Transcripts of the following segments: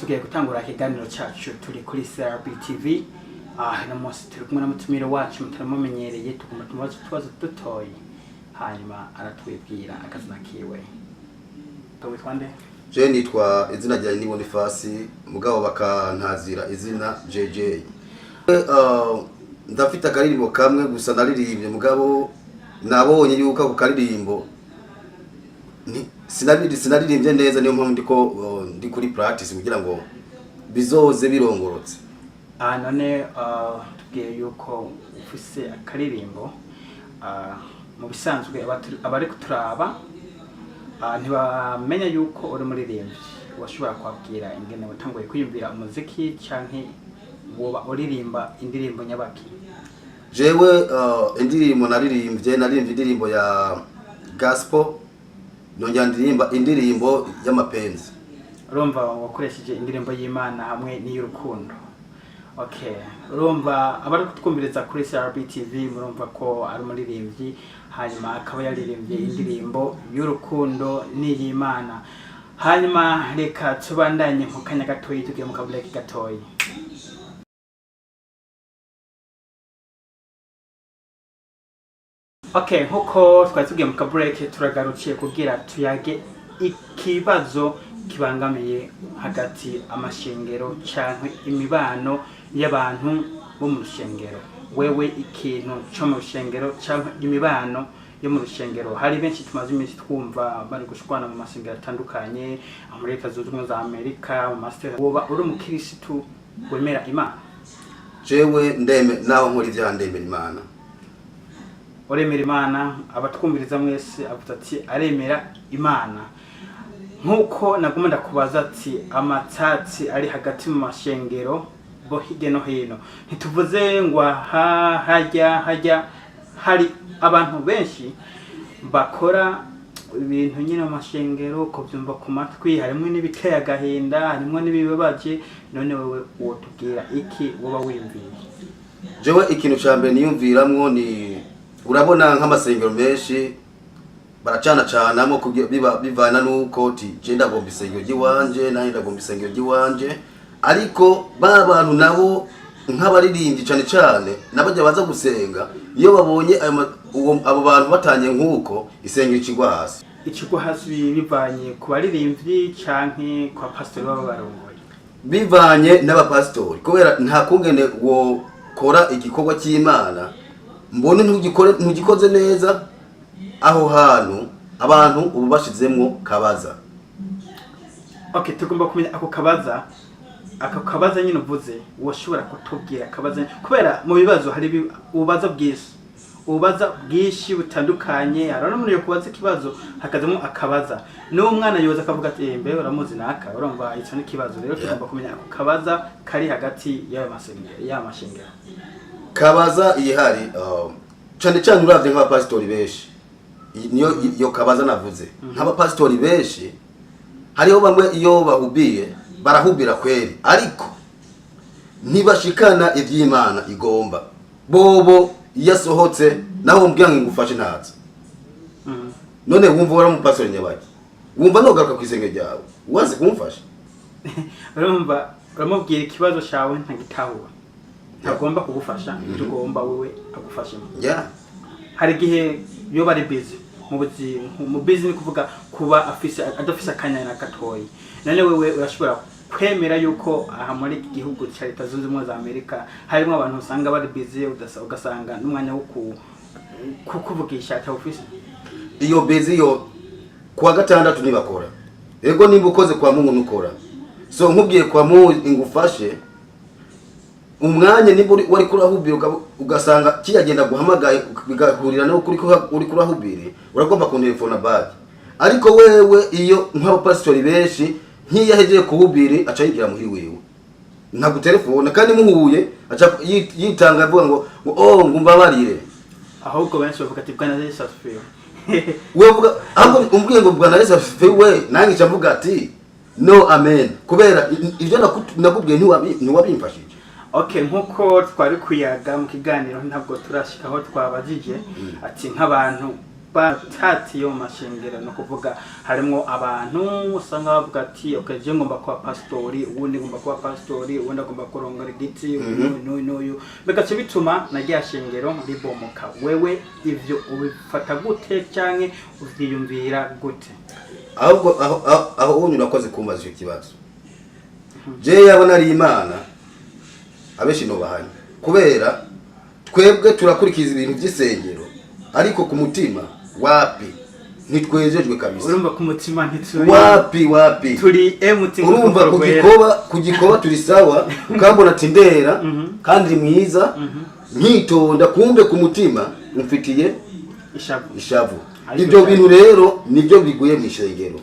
tugiye gutangura ikiganiro cyacu turi kuri CRB TV. No munsi turi kumwe n'umutumire wacu mutaramumenyereye, tugomba tumubaza utwazo dutoyi hanyuma aratwibwira akazina kiwe. Witwa nde? Je nitwa izina rya ni Bonifasi, mugabo bakantazira izina JJ. Ndafite akaririmbo kamwe gusa naririmbye, mugabo nabonye yuko ako karirimbo sinaririmbye neza, niyo mpamvu ndi kuri practice kugira ngo bizoze birongorotse. None tubwiye yuko ufise akaririmbo, mu bisanzwe abari kuturaba ntibamenya yuko uri muririmbyi. Washobora kwabwira ingene watanguye kwiyumvira umuziki canke woba uririmba indirimbo nyabaki? Jewe indirimbo naririmbye indirimbo ya gospel, nongera ndirimba indirimbo y'amapenzi. Urumva wakoresheje indirimbo y'Imana hamwe n'iy'urukundo. Okay, urumva abari kutwumviriza kuri CRB TV murumva ko ari umuririmbyi, hanyuma akaba yaririmbye indirimbo y'urukundo n'iy'Imana. Hanyuma reka tubandanye mu kanya gatoyi, tugiye mu kabreak gatoyi. Okay, nkuko twari tugiye mu kabreak turagarukiye kugira tuyage ikibazo kibangamiye hagati amashengero canke imibano y'abantu bo mu rushengero. Wewe ikintu cyo mu rushengero canke imibano yo mu rushengero, hari benshi tumaze iminsi twumva bari gushwana mu masengero atandukanye, muri Leta Zunze Ubumwe za Amerika, mu master. Woba uri umukirisitu wemera Imana? Jewe naho nkora ivya ndemera Imana. Uremera Imana? Abatwumviriza mwese avuga ati aremera Imana. Nkuko naguma ndakubaza ati amatsatsi ari hagati mu mashengero bo hirya no hino, ntituvuze ngo hajya hari abantu benshi bakora ibintu nyine mu mashengero ko byumva ku matwi, harimo n'ibiteye agahinda, harimo n'ibibabaje. None wewe wotubwira iki woba wimviye? Jewe ikintu cyambere niyumviramwo ni, urabona nk'amasengero menshi baracana canamo bivana nuko je ndagomba isengero ry'iwanje naye ndagomba isengero ry'iwanje, ariko bantu nabo nk'abaririmbyi cane nabajya baza gusenga, iyo babonye abo bantu batanye nkuko isengero ikigwa hasi. Ikigwa hasi bivanye ku baririmbyi canke kwa pastor baba barongoye? Bivanye n'abapastori, kubera nta kungene wo kora igikorwa cy'Imana mbone ntugikoze neza, aho hantu abantu ubu bashizemwo kabaza. Okay, tugomba kumenya ako kabaza nyine uvuze. Washobora kutubwira kabaza, kubera mu bibazo hari ububaza bwinshi butandukanye. Arano muri yo kubaza ikibazo hakazamo akabaza, n'umwana yoza akavuga ati mbe uramuzi naka, urumva icyo ni kibazo. Rero tugomba kumenya ako kabaza kari hagati y'amashengero. Kabaza ihari cyane uravye nk'abapastori benshi, niyo kabaza navuze. Nk'abapastori benshi hariho bamwe iyo bahubiye barahubira kweri, ariko ntibashikana ivy'Imana igomba. Bobo yasohotse naho mbwira ngo ngufashe ntaza. None wumva wari umupastori nyabaki, wumva nogaruka kwisenge ryawe waze kumfasha? Urumva uramubwira ikibazo cyawe ntagitahuwa, ntagomba kugufasha, tugomba wewe agufashe. Hari gihe yo bari busy mu busy, ni kuvuga kuba adafise akanya na gatoyi. None wewe urashobora kwemera yuko aha muri iki gihugu cya Leta Zunze Ubumwe za Amerika harimo abantu usanga bari busy, ugasanga n'umwanya wo kuvugisha atawufise? Iyo busy yo kuwa gatandatu nibakora, ego nimba ukoze kwa Mungu nukora. So nkubwiye kwa Mungu ingufashe umwanya, nimba wari kurahubira ugasanga kiyagenda guhamagaye bigahurira no uri kurahubire, uragomba kuntelefona back. Ariko wewe iyo nk'abapastori benshi nkiyahejeje kuhubire aca yigira muhiri wewe, ntagutelefona kandi muhuye aca yitanga avuga ngo ngumva barire. Ahubwo benshi bavuga ati bwana Yesu afiwe. Wewe vuga ahubwo umbwiye ngo bwana Yesu afiwe, nange cyavuga ati no amen, kubera ivyo nakubwiye ntiwabimfashije. Okay, nkuko twari kuyaga mu kiganiro ntabwo turashikaho twabajije ati nk'abantu batati yo mashengero no kuvuga harimo abantu usanga bavuga ati okay je ngomba kuba pastori ubundi ngomba kuba pastori ubundi ngomba kurongora igiti n'uyu bigace bituma nagiye shengero ribomoka wewe ivyo ubifata gute canke uvyiyumvira gute ahubwo aho unyura koze kumbaza icyo kibazo je yabona ari Imana abeshi no bahanye kubera twebwe turakurikiza ibintu by'isengero ariko ku mutima wapi ntitwejejwe kabisa urumva ku mutima ntituri wapi turi mutima urumva kugikoba turi sawa ukambona tindera kandi mwiza nkitonda kumbe ku mutima mfitiye ishavu ibyo bintu rero nibyo biguye mu ishengero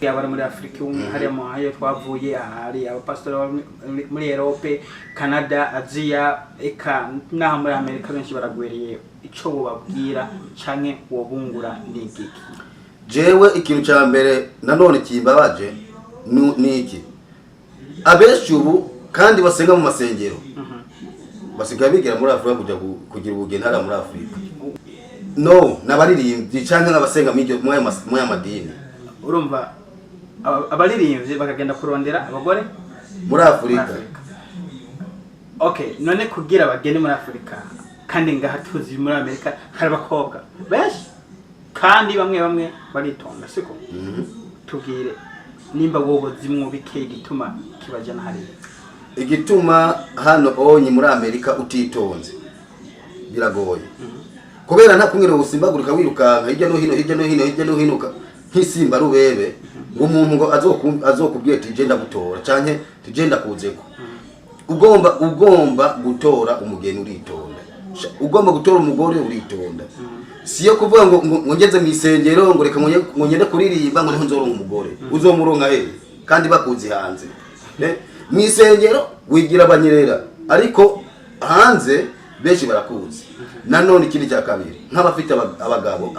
yabara muri Afrika hari amahayo twavuye hari abapastori muri Europe Canada Asia eka naho muri Amerika benshi baragweriye ico bobabwira canke wobungura n'igiki jewe ikintu ca mbere nanone kimbabaje niki abenshi ubu kandi basenga mu masengero basigaye bigira muri Afrika kujya kugira ubugeni muri Afrika no nabaririmbyi canke abasenga mu y'amadini urumva abaririmbyi bakagenda kurondera abagore muri Afrika okay none kugira abageni muri Afrika kandi ngaha tuzi muri Amerika hari abakobwa benshi kandi bamwe baritonda siko tubwire nimba wobo zimwe bike igituma kibajana hari igituma hano onyi muri Amerika utitonze biragoye kubera nta kumwira usimbagurika wirukanka hirya no hino nk'isimba rubebe ngo umuntu ngo azokubwiye tugenda gutora canke tugenda kuzeko ugomba gutora umugeni uritonda ugomba gutora umugore uritonda siyo kuvuga ngo ngeze mu isengero ngo reka ngende kuririmba ngo niho nzoronka umugore uzomuronka he kandi bakuzi hanze mu isengero wigira abanyerera ariko hanze benshi barakuzi nanone ikindi cya kabiri nk'abafite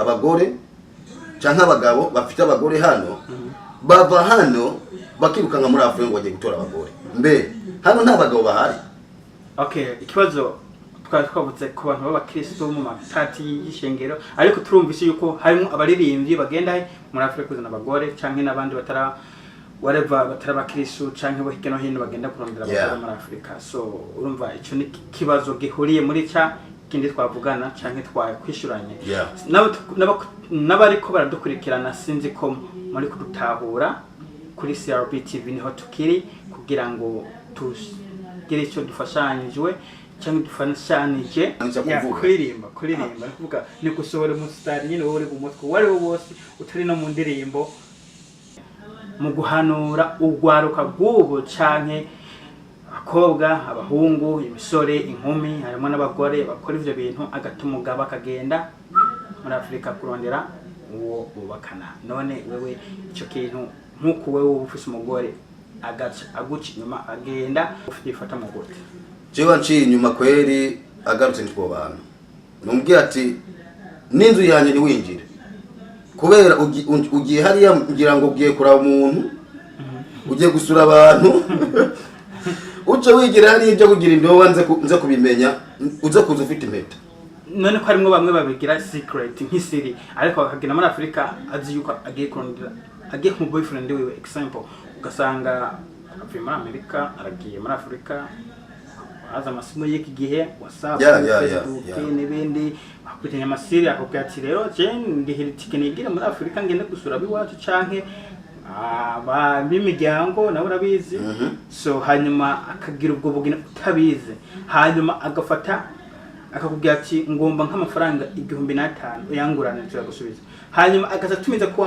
abagore canke abagabo bafite abagore hano bava hano bakirukanka muri Afrika ngo bagiye gutora abagore mbe hano nta bagabo bahari okay ikibazo twavutse ku bantu b'abakristo mu matati y'ishengero ariko turumvise yuko harimo abaririmbyi bagenda muri Afrika kuzana abagore canke n'abandi batara abakristo canke bo hirya no hino bagenda kurondera abagore muri Afrika so urumva ico ni kibazo gihuriye muri ca kindi twavugana canke twakwishuranye n'abariko baradukurikirana sinzi ko muri kudutahura kuri CRB TV niho tukiri kugira ngo tugire icyo dufashanyijwe cyangwa dufashanije kuririmba kuvuga ni gusohora umusitari nyine wowe uri mu mutwe wari wo wose utari no mu ndirimbo mu guhanura urwaruka bw'ubu canke abakobwa abahungu imisore inkumi harimo n'abagore bakora ivyo bintu agatuma umugabo akagenda muri Afrika kurondera uwo bubakana none wewe ico kintu nkuko wewe ufise umugore agaca aguca inyuma agenda ufite mu gute jewe nciye inyuma kweri agarutse nitwo bantu numbwira ati n'inzu yanje ni winjire kubera ugiye hariya ngira ngo ugiye kuraba umuntu ugiye gusura abantu uce wigira hariya ibyo kugira indoba nze kubimenya uze kuza ufite impeta none ko harimo bamwe babigira secret nk'isiri ariko bakagenda muri Afrika azi yuko agiye kurondera agiye mu boyfriend wiwe example ugasanga avuye muri Amerika aragiye muri Afrika aza amasimu y'iki gihe WhatsApp Facebook n'ibindi bakujyanye amasiri akubwira ati rero je ndihira itike nigire muri Afrika ngende gusura biwacu canke b'imiryango nawe urabizi so hanyuma akagira ubwo bugine utabize hanyuma agafata akakubwira ati ngomba nk'amafaranga 1500 uyangurane cyo gusubiza hanyuma akazatumiza ko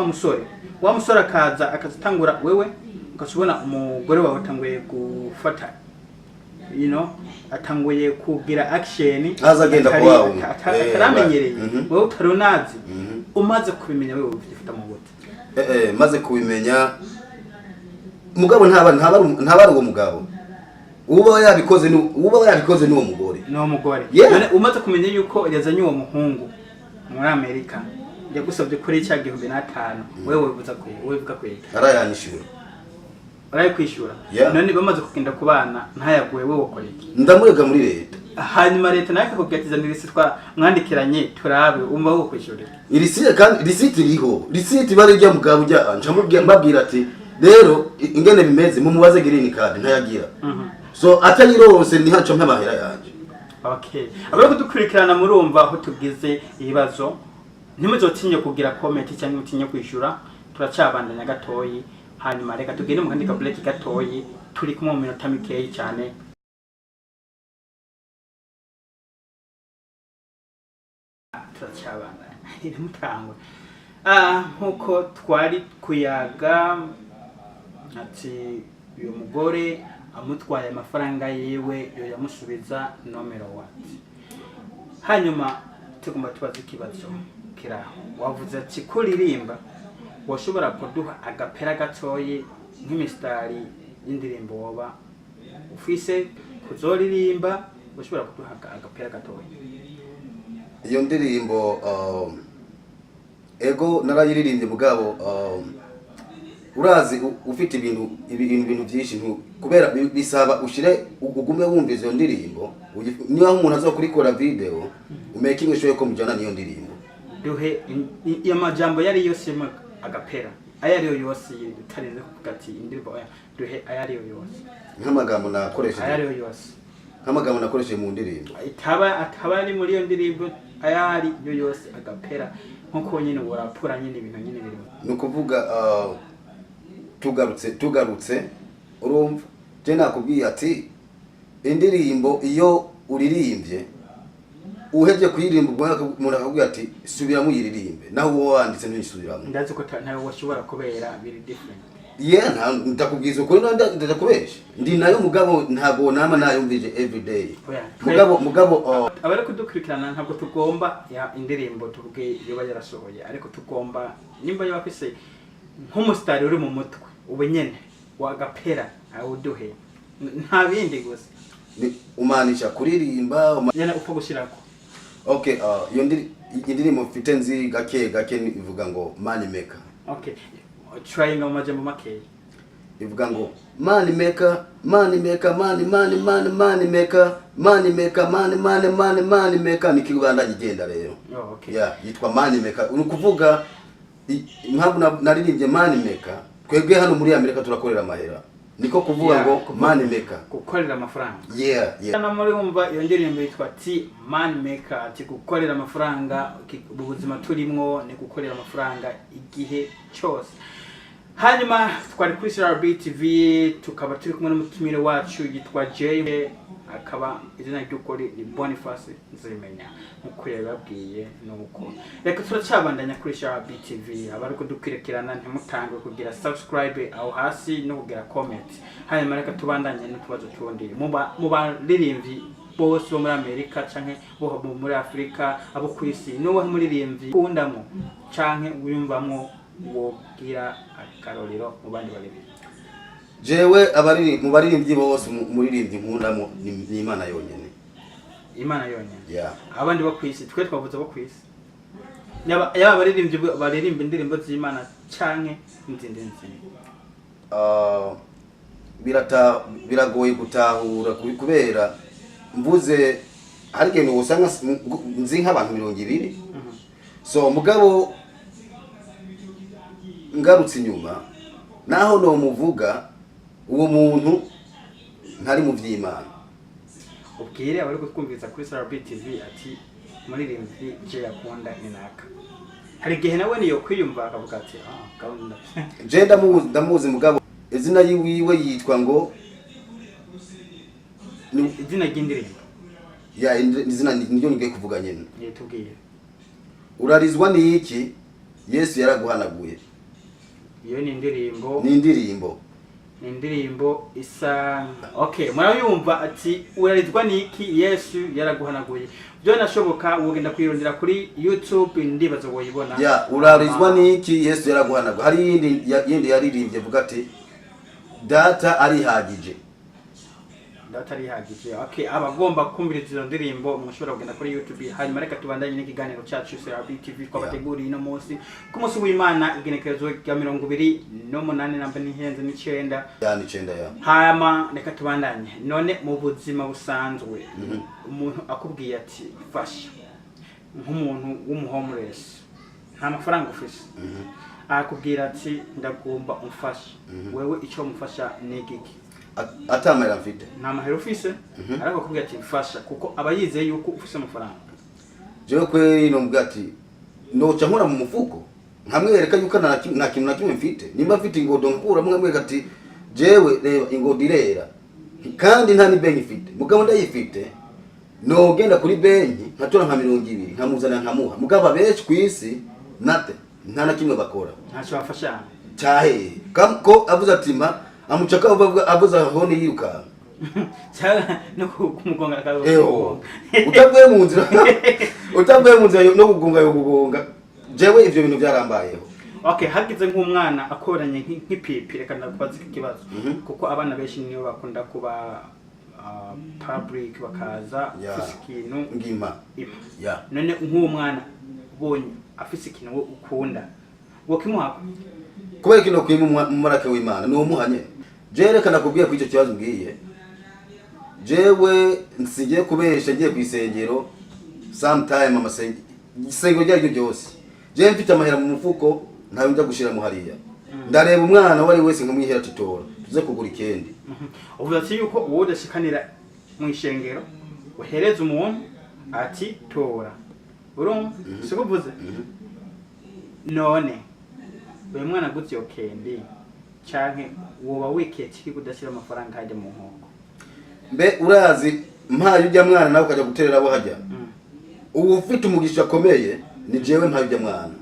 wa musore akaza akazitangura wewe ukasubona umugore wawe atanguye gufata atanguye kugira action azagenda kwawo ataramenyereye wewe utarunazi umaze kubimenya wewe ufite mu gute maze kubimenya mugabo ntabari uwo mugabo uba yabikoze n'uwo mugore none umaze kumenya yuko yazanye uwo muhungu muri Amerika yagusabye kuri cya 1500 wewe wivuga kwega arayanyishura kwishura none bamaze kugenda kubana ntayaguye wewe ukora iki ndamurega muri leta hanyuma leta nayo ikakubwira ndirisi twa mwandikiranye turabe umva wokwishura irisite kandi risite iriho risite bari rya mugabo ujya anje mbabwira ati rero ingene bimeze mu mubaze green card ntayagira so atayirose ni haco mpamahera yanje. Okay, abari kudukurikirana murumva aho tugize ibibazo ntimuzotinye kugira comment cyangwa mutinye kwishura turacabandanya gatoyi hanyuma reka tugende mu kandi ka break gatoyi turi kumwe mu minota mikeyi cyane. Turacabandanya mutangwe nkuko twari kuyaga ati uyu mugore amutwaye amafaranga yewe yo yamusubiza nomero wati. Hanyuma tugomba tubaza ikibazo kira wavuze ati kuririmba washobora kuduha agapera gatoyi nk'imistari y'indirimbo woba ufise kuzoririmba washobora kuduha agapera gatoyi. Iyo ndirimbo ego narayiririmbye mugabo urazi ufite ibintu byinshi kubera bisaba ushire ugume wumva izo ndirimbo niyo umuntu azokurikora video umaking sure ko mujana niyo ndirimbo duhe ya majambo yari yose agapera ayariyo yose tarinze kugati indirimbo duhe ayariyo yose nk'amagambo nakoresheje ayariyo yose nk'amagambo nakoresheje mu ndirimbo ataba ari muri iyo ndirimbo ayari yo yose agapera nkuko nyine warapura nyine ibintu nyine birimo nukuvuga tugarutse urumva je nakubwiye ati indirimbo iyo uririmbye uheje kuyirimba umuntu akubwiye ati subira mu yiririmbe naho wo wanditse ntisubiramo ndazi ko ntawe washobora kubera biri different ndakubwiza ukuri ndakubesha ndi nayo mugabo ntago nama nayumvije everyday mugabo abari kudukurikirana ntabwo tugomba ya indirimbo tuvuge yoba yarasohoye ariko tugomba nimba yabafise nk'umusitari uri mu mutwe ubenyene wagapera awuduhe nta bindi gusa umanisha kuririmba yana upfa gushirako. Okay, iyo indirimbo mfite nzi gake ivuga ngo money maker. Okay, trying on majambo makeyi ivuga ngo money maker money maker money maker nikibanda gigenda rero. Okay. Yeah, yitwa money maker. Ukuvuga impamvu naririmbye money maker twebwe hano muri Amerika turakorera amahera niko kuvuga ngo money maker gukorera amafaranga. Yeah. Kana muri umva iyo ndirimbo yitwa T money maker ati gukorera amafaranga ubuzima turimwo ni gukorera amafaranga igihe cyose. Hanyuma twari kuri CRB-TV tukaba turi kumwe n'umutumire wacu yitwa J akaba izina ry'ukuri ni Boniface Nzimenya nkuko yababwiye nuko reka turacabandanya kuri CRB-TV abari kudukirekirana ntimutange kugira subscribe aho hasi no kugira comment. Hanyuma reka tubandanye n'utubazo tundi mu baririmbyi bose bo muri Amerika canke bo muri Afrika abo kwisi no muririmbyi kundamo canke wiyumvamo wogira akarorero mu bandi baririmbyi. Jewe mu baririmbyi bose muririmbyi nkundamo ni Imana yonyene. Imana yonyene. Yeah. Abandi bo kwisi twe twavuze bo kwisi. Yaba baririmbyi baririmba indirimbo z'Imana canke n'izindi nzindi. Biragoye gutahura kubera mvuze hari ikintu usanga nzi nk'abantu 200. So mugabo ngarutse inyuma naho no muvuga uwo muntu ntari mu vy'Imana. Ubwire abari kutwumviriza kuri CRB-TV ati muririmbyi je yakunda inaka. Hari gihe nawe niyo kwiyumva akavuga ati gahunda. Je ndamuzi mugabo izina yiwe yitwa ngo izina ry'indirimbo. Ya izina niryo ngiye kuvuga nyene. Yetubwiye. Urarizwa ni iki? Yesu yaraguhanaguye. Iyo ni indirimbo. Ni indirimbo isa okay murayumva ati urarizwa ni iki Yesu yaraguhanaguye. Byo nashoboka wogenda kwirondera kuri YouTube ndibazo woyibona. Ya urarizwa ni iki Yesu yaraguhanaguye. Hari yindi yaririmbye vuga ati data arihagije. datari hagije. Okay, abagomba kumviriza izo ndirimbo mushobora kugenda kuri YouTube. Hanyuma reka tubandanye n'ikiganiro cyacu TV twabateguriye ino munsi ku munsi w'Imana igenekerezo rya 28 namba nihenze n'icenda. Yani 9 ya. Hama reka tubandanye. None mu buzima busanzwe umuntu akubwiye ati fasha nk'umuntu w'umuhomeless nta mafaranga ufise. Akubwira ati ndagomba umfasha. Wewe icyo mufasha n'igiki? Atamera mfite. Nta mahero ufise ariko akubwira ati mfasha kuko abayizeye yuko ufise amafaranga. Jewe kweri no mbwati noca nkora mu mufuko nkamwereka yuko nta kintu na kimwe mfite. Nimba mfite ingodo nkura mwemwereka ati jewe reba ingodo irera kandi nta ni benki mfite. Mugabo ndayifite no genda kuri benki nkatora nka 200 nkamuzana nkamuha. Mugabo benshi kwisi nate nta na kimwe bakora. Ntacyo bafasha. Cyahe ko avuze ati ma amuchaka avuza hone yiruka. Cyara no kumugonga akazo. Utavuye mu nzira. Utavuye mu nzira no kugunga yo kugonga. Jewe ivyo bintu byarambayeho. Okay, hagize nk'umwana akoranye nk'ipipi reka ndakubaza ikibazo kuko abana benshi niyo bakunda kuba public bakaza afise ikintu ngima. Ya. None nk'umwana ubonye afise ikintu ukunda wokimuha kubera kino kwima mumarake w'Imana no muhanye. Jewe kana kubwiye ko icyo kibazo ngiye. Jewe nsigiye kubesha ngiye kwisengero sometime amasengero ryaje byose. Jewe mfite amahera mu mufuko ntayo njya gushira mu hariya. Ndareba umwana wari wese nkamwihera tutora tuze kugura ikendi. Uvuga ati yuko uwo udashikanira mu ishengero uhereza umuntu ati tora. Urumva siko vuze. None uyu mwana gutse yokendi canke woba wiketse kudashira amafaranga hajya mu nkoko. Mbe urazi mpaye ujya mwana nawe ukaja guterera abo hajya. Ubu ufite umugisha akomeye ni jewe mpaye ujya mwana.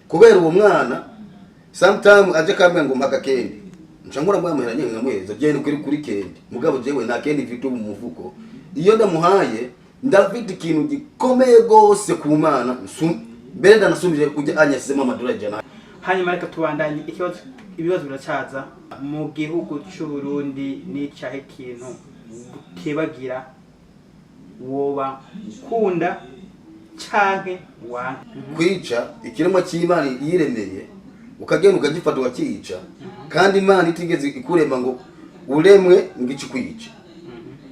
Kubera uwo mwana sometime aje kambwe ngo mpaka kendi. Ncangura mwa muhera nyenga mweza gende kuri kendi. Mugabo jewe nta kendi mfite mu mufuko. Iyo ndamuhaye ndafite ikintu gikomeye gose ku Mana. Mbere ndanasumbije kujya anyasizemo amadolari jana. Hanyuma reka tubandanye ibibazo biracaza mu gihugu cy'u Burundi nicahe ikintu kibagira woba kunda canke wa kwica ikirema cy'Imana yiremeye ukagenda ukagifata ukakica kandi Imana itigeze ikurema ngo uremwe ngicikwica.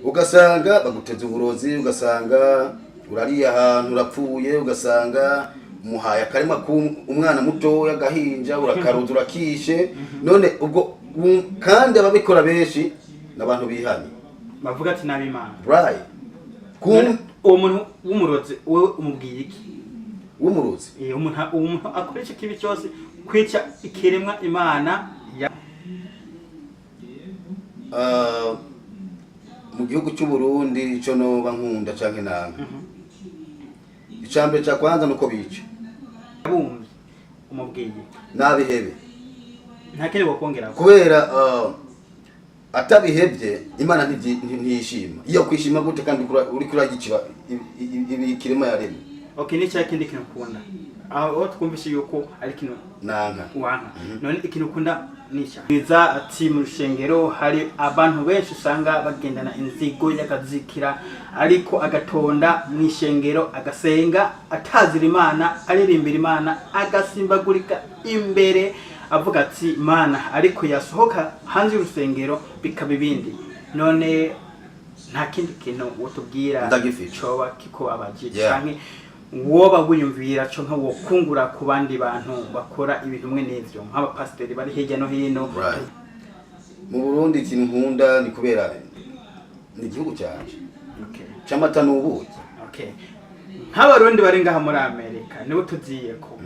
Ugasanga baguteze uburozi, ugasanga urariye ahantu urapfuye, ugasanga muhaya karema ku umwana muto yagahinja urakaruza urakishe. None ubwo kandi ababikora benshi nabantu bihanye bavuga ati nabimana right. Umuntu w'umurozi wewe umubwiye iki? W'umurozi umuntu akoresha kibi cyose kwica ikiremwa Imana ya mu gihugu cy'u Burundi ico no bankunda canke nange. Icambe cya kwanza nuko bica. Bumvi umubwiye nabihebe nta kene bokongera kubera atabihebye Imana ntiyishima. Iyo kwishima gute kandi uri kuragiciba ibikirema yaremye. Okay, ni cya kindi kintu ukunda aho twumvise yuko ari kintu nanga wanka. None ikintu ukunda nisha biza ati mu rushengero hari abantu benshi usanga bagendana inzigo yakazikira ariko agatonda mu ishengero agasenga atazira Imana aririmbira Imana agasimbagurika imbere avuga ati Imana ariko yasohoka hanze y'urusengero bikaba ibindi. None nta kindi kintu wotubwira coba kiko abajije canke woba wiyumvira cyo nka wokungura ku bandi bantu bakora ibintu mwe n'ivyo nk'abapasiteri bari hirya no hino mu Burundi? Ikintu nkunda ni kubera ni igihugu cyanje. Okay, cyamata n'ubuki. Okay, nk'abarundi bari ngaha muri Amerika nibo tuziye ko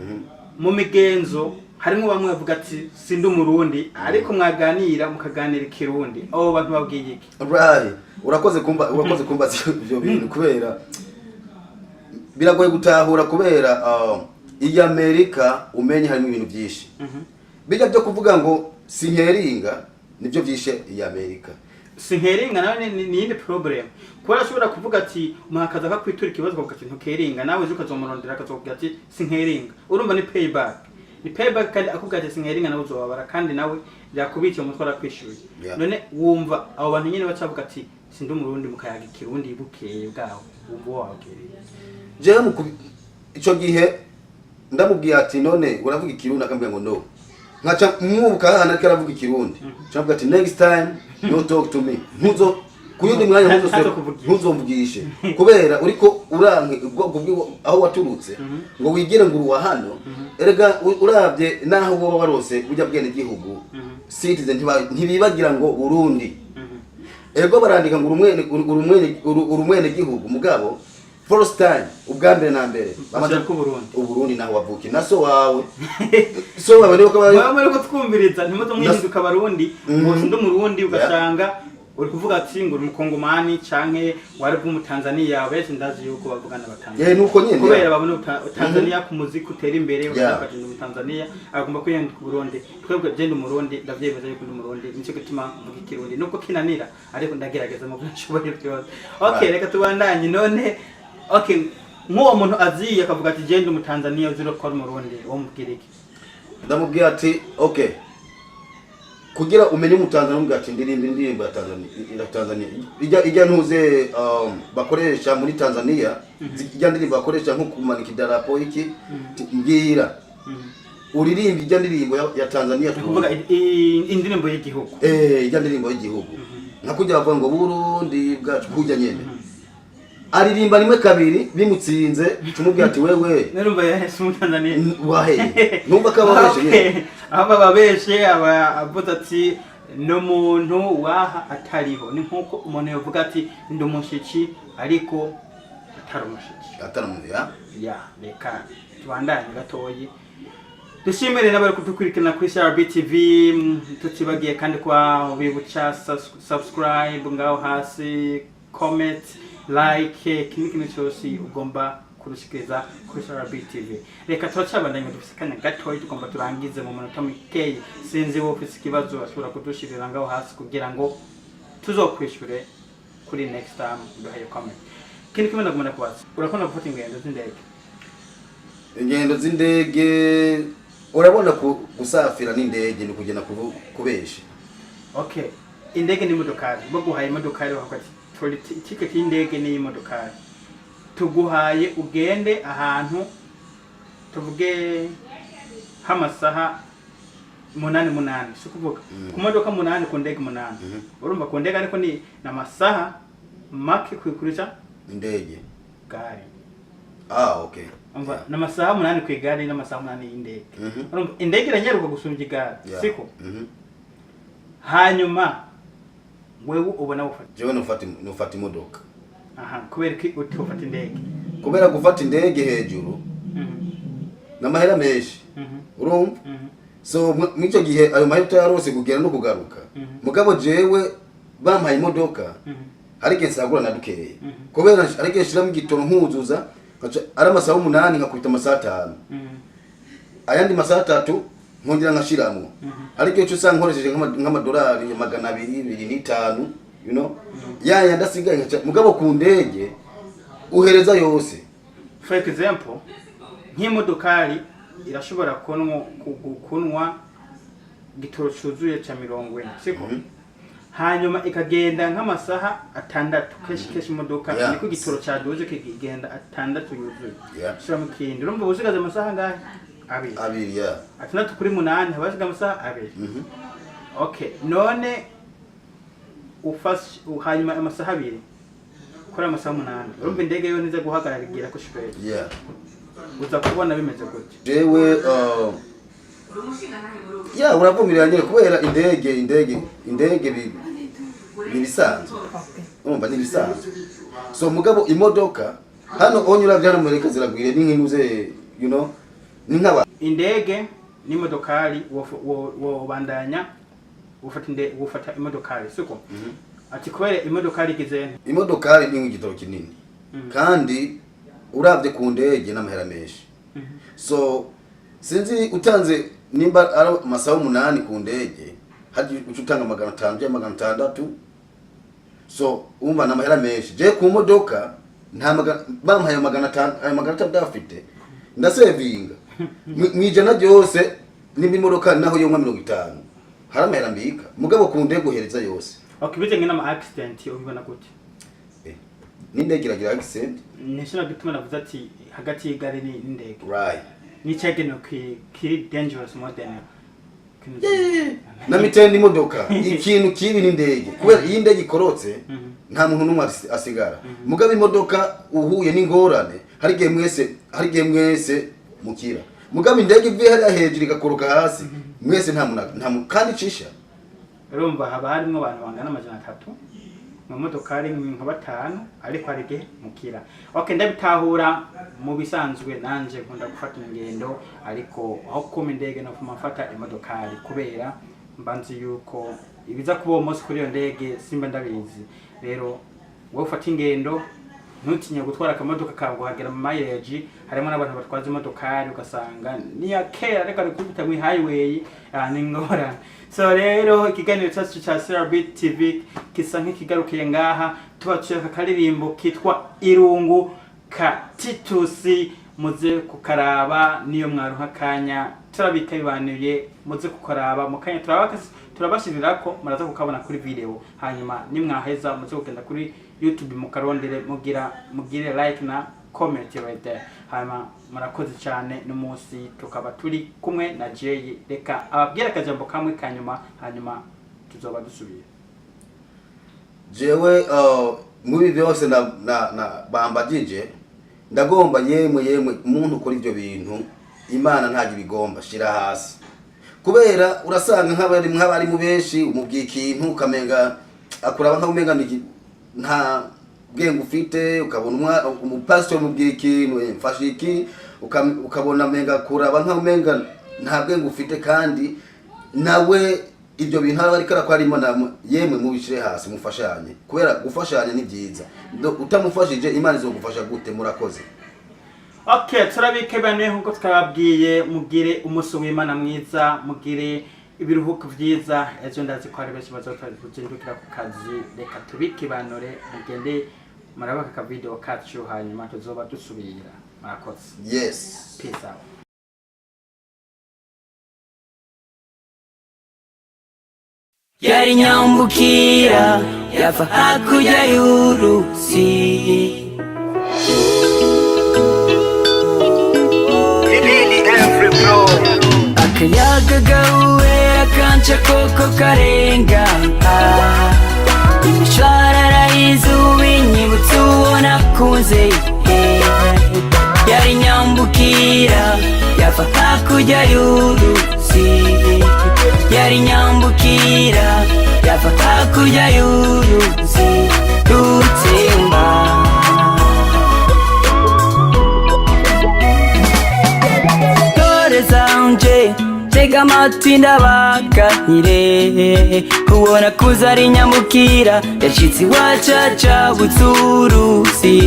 mu migenzo harimo bamwe bavuga ati sindi umurundi ariko mwaganira mukaganira ikirundi. Abo bantu babwiye iki? Right, urakoze kumba ibyo bintu kubera biragoye gutahura kubera iyi Amerika umenye harimo ibintu byinshi. Bijya byo kuvuga ngo sinkeringa nibyo byishe iyi Amerika. Sinkeringa nawe ni indi problem. Kwa ashobora kuvuga ati umhakaza kakwitura ikibazo kwa kintu keringa nawe uzukazomurondera akazokubwira ati sinkeringa. Urumva ni payback. Ni payback kandi akubwira ati sinkeringa nawe uzobabara kandi nawe yakubitse umutwara kwishyuye. None wumva abo bantu nyine bacavuga ati sindi umurundi mukayaga ikirundi bukeye bwaho ubwo wabwiriye jewe ico gihe ndamubwiye ati none uravuga ikirundi akambwira ngo no nkaca mwubuka hana ariko aravuga ikirundi cyangwa ati next time no talk to me ntuzo kuyundi mwanya ntuzomvugishe kubera uriko uranke ubwoko bw'aho waturutse ngo wigire ngo uruwa hano erega uravye naho wowe warose bujya bwene gihugu citizen ntibibagira ngo Burundi ego barandika ngo urumwene gihugu mugabo first time ubwambere na mbere bamaze ku Burundi uburundi naho wavuki naso wawe so wawe rero ko bari ko twumviriza ntimuzo mwihinduka Barundi ngo ndi umurundi ugasanga uri kuvuga ati ngo umukongomani canke wari mu Tanzania bese ndazi yuko bavugana Batanzania nuko nyene kubera babona Tanzania ku muziki utera imbere bakati mu Tanzania agomba kwihinduka Burundi twebwe genda umurundi ndavyemeza yuko ndi umurundi nico gituma mvuga ikirundi nuko kinanira ariko ndagerageza mu by'ubone byose okay reka tubandanye none okay nk'uwo muntu aziye akavuga ati genda mu Tanzania uzira ko ari umurundi wo mubwiriki ndamubwira ati okay kugira umenye mu Tanzania mbwa ati indirimbo ya Tanzania ijya ntuze bakoresha muri Tanzania ijya ndirimbo bakoresha nko kumanika idarapo iki ngira uririmba ijya ndirimbo ya Tanzania kuvuga indirimbo y'igihugu ijya ndirimbo y'igihugu nakujya bavuga ngo Burundi bwacu kujya nyene aririmba rimwe kabiri bimutsinze tumubwira ati wewe nerumva yahesu Tanzania wahe numva kababeshe aba babeshe avuga ati no muntu waha atariho ni nkuko umuntu yavuga ati ndi umushiki ariko atari ya reka tubandanye gatoyi dushimire n'abari kudukurikirana kuri CRB TV tukibagiye kandi kwa bibuca subscribe ngaho hasi comment like kintu cyose ugomba kurushikiriza kuri CRB TV reka turacabandanya dufisikana gatoyi tugomba turangize mu manota mikeye sinzi wo ufite ikibazo ashobora kudushirira ngaho hasi kugira ngo tuzokwishure kuri next time duhaye comment kintu kimwe nagomba kubaza urakunda gufata ingendo z'indege urabona gusafira n'indege ni kugenda kubesha okay indege ni modokari baguhaye modokari wakati ticket y'indege ni modokari tuguhaye ugende ahantu tuvuge hamasaha 8 sikuvuga ku modoka 8 ku ndege 8 urumva ku ndege ariko ni namasaha make kwikurira indege gari okay umva namasaha 8 ku igari namasaha 8 y'indege urumva indege iranyaruka gusumbya igari siko hanyuma wewe ubona ufata jewe nufata imodoka kubera ki utufata indege kubera gufata indege hejuru n'amahera menshi urumva so mwico gihe ayo mahera yarose kugera no kugaruka mugabo jewe bampaye imodoka ariko nsagura na dukeye kubera ariko shiramo igitoro nkuzuza ari amasaha 8 nkakubita amasaha 5 ayandi masaha 3 nkongera nkashiramo ariko cyo usanga nkoresheje nk'amadolari $225 you know yaya ndasigaye mugabo ku ndege uhereza yose for example nk'imodokari irashobora kunwa gitoro cyuzuye cha 40 siko hanyuma ikagenda nk'amasaha 6 keshi imodoka niko gitoro cyadoze kigenda 6 yuzuye shira mu kindi urumva usigaze amasaha ngahe abiri ya atandatu kuri 8 habasiga amasaha abiri okay none ufashe hanyuma amasaha abiri kora amasaha 8 urumva indege yo nize guhagarara igira ko shwere uza kubona bimeze gute jewe uravumirira nyine kubera indege bibisanzwe urumva nibisanzwe so mugabo imodoka hano onyura byana mureka ziragwire n'inkinuze you know ni nkaba indege n'imodokari wo bandanya ufata imodokari siko ati kubera imodokari gize imodokari ni ngitoro kinini kandi uravye ku ndege n'amahera menshi so sinzi utanze nimba ari amasaha 8 ku ndege haje ucutanga 500 ya 600 so umva n'amahera menshi je ku modoka nta bampaye 500 ayo 500 dafite ndasevinga mwijana byose nimba imodoka naho yo 50 hari amahera mbika mugabo ku ndege uhereza yose Bize nk'ama accident ubibona gute? N'indege iragira accident Nishobora gutuma navuze ati hagati y'igare n'indege. right Nicahe no kiri dangerous more than na mitende imodoka ikintu kibi n'indege kubera iyi ndege ikorotse nta muntu numwe asigara mugabe imodoka uhuye n'ingorane hari gihe mwese mukira mugabe indege ivuye hari hejuru igakoroka hasi mwese nta kandi cisha urumva haba harimo abantu bangana 300 mu modoka ari nka 5 ariko ari gihe mukira. Ndabitahura mu bisanzwe nanje nkunda gufata ingendo ariko aho kuma indege no kumafata imodokari kubera mbanzi yuko ibiza kuba umunsi kuri iyo ndege simba ndabizi. Rero wowe ufata ingendo ntutinye gutwara akamodoka kawe guhagera mu mileage. Harimo n'abantu batwaza imodokari ugasanga niya kera reka rikubita mu highway n'ingorane. So rero ikiganiro cyacu cha CRB TV kisa nk'ikigarukiye ngaha tubaciye akaririmbo kitwa Irungu ka Titusi muze kukaraba niyo mwaruha kanya turabika bibanuye muze kukaraba mukanya turabashirirako muraza kukabona kuri video hanyuma nimwaheza muze kugenda kuri YouTube mukarondere mugire like na comment right there. Hanyuma murakoze cyane n'umunsi tukaba turi kumwe na Jay. Reka ababwira akajambo kamwe kanyuma hanyuma tuzoba dusubira. Jewe muri byose na bambajije ndagomba yemwe umuntu ukora ibyo bintu Imana ntaje bigomba shira hasi kubera urasanga nk'abari mu benshi umubwiye ikintu ukamenga akuraba nk'umenga nta bwenge ufite ukabona umupastor mubwiye ikintu mfashe iki ukabona menga kuraba nk'umenga nta bwenge ufite kandi nawe ibyo bintu ari ko arimo yemwe mubishire hasi mufashanye kubera gufashanya ni byiza utamufashije Imana izogufasha gute murakoze. Turabike bane nkuko twababwiye mugire umuso w'Imana mwiza mugire ibiruhuko vyiza ejo ndazi ko ari benshi bazotazindukira ku kazi. Reka tubikibanure mugende marabaka ka video kacu hanyuma tuzoba dusubira murakoze. Yes, peace out. Yari nyambukira yava hakurya y'uruzi akayaga gahwera kanca koko karenga imishwarara y'izuba inyibutsa uwo nakunze yari nyambukira yava hakurya y'uruzi yari nyambukira yava hakurya y'uruzi rutemba dore zanje tega amatwi ndabaganire ubona kuza ari nyambukira yashitse iwacaca butsuruzi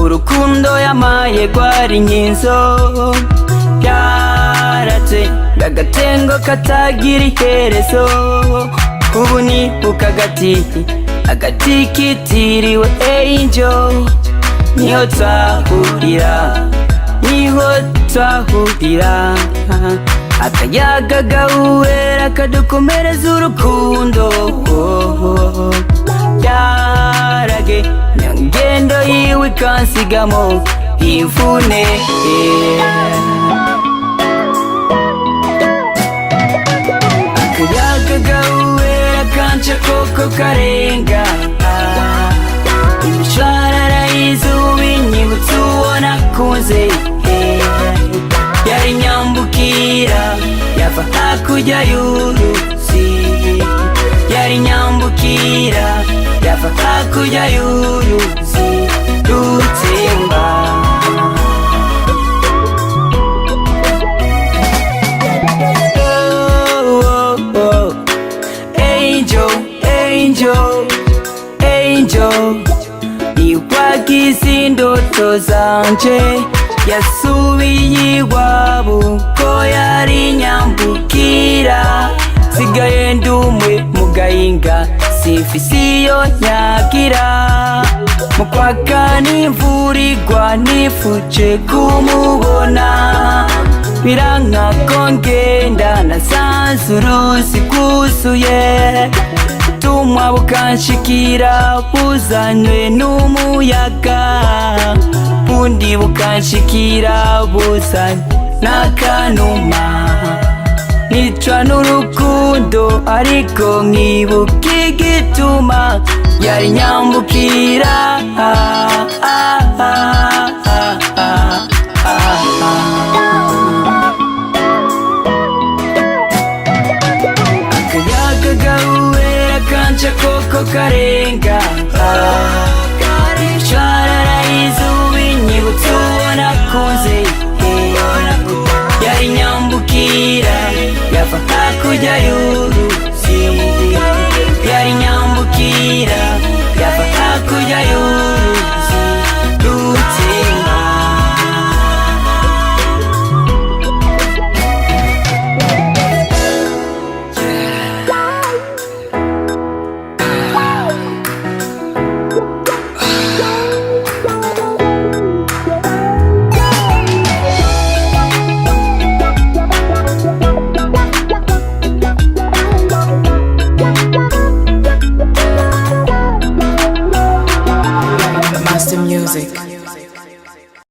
urukundo yamaye rwari nk'inzo yarate ngagatengo katagira iherezo ubu ni ukagati agati kitiriwe angel niho twahurira akayaga gahwera kadukomereza urukundo yarage nyangendo yiwe kansigamo imvune akayaga gahwera kanca koko karenga imishwarara y'izuba inyibutsa uwo nakunze yari nyambukira yava hakurya y'uruzi yari nyambukira yava hakurya y'uruzi rutemba angel niwagize indoto zanje yasubiye iwabo ko yari nyambukira sigaye ndumwe mu gahinga sifise iyo nyagira mu kwaka n'imvura igwa nifuje kumubona biranka ko ngenda nasanze uruzi rwuzuye tumwa bukanshikira buzanywe n'umuyaga bundi bukanshikira buzanywe n'akanuma nicwa n'urukundo ariko nkibuka igituma yari nyambukira akayaga gahuwera kanca koko karenga sharara izuba inyibutsa uwo nakunze yari nyambukira yava hakurya y'uruzi yari nyambukira yava hakurya y'uruzi rutemba Master Music.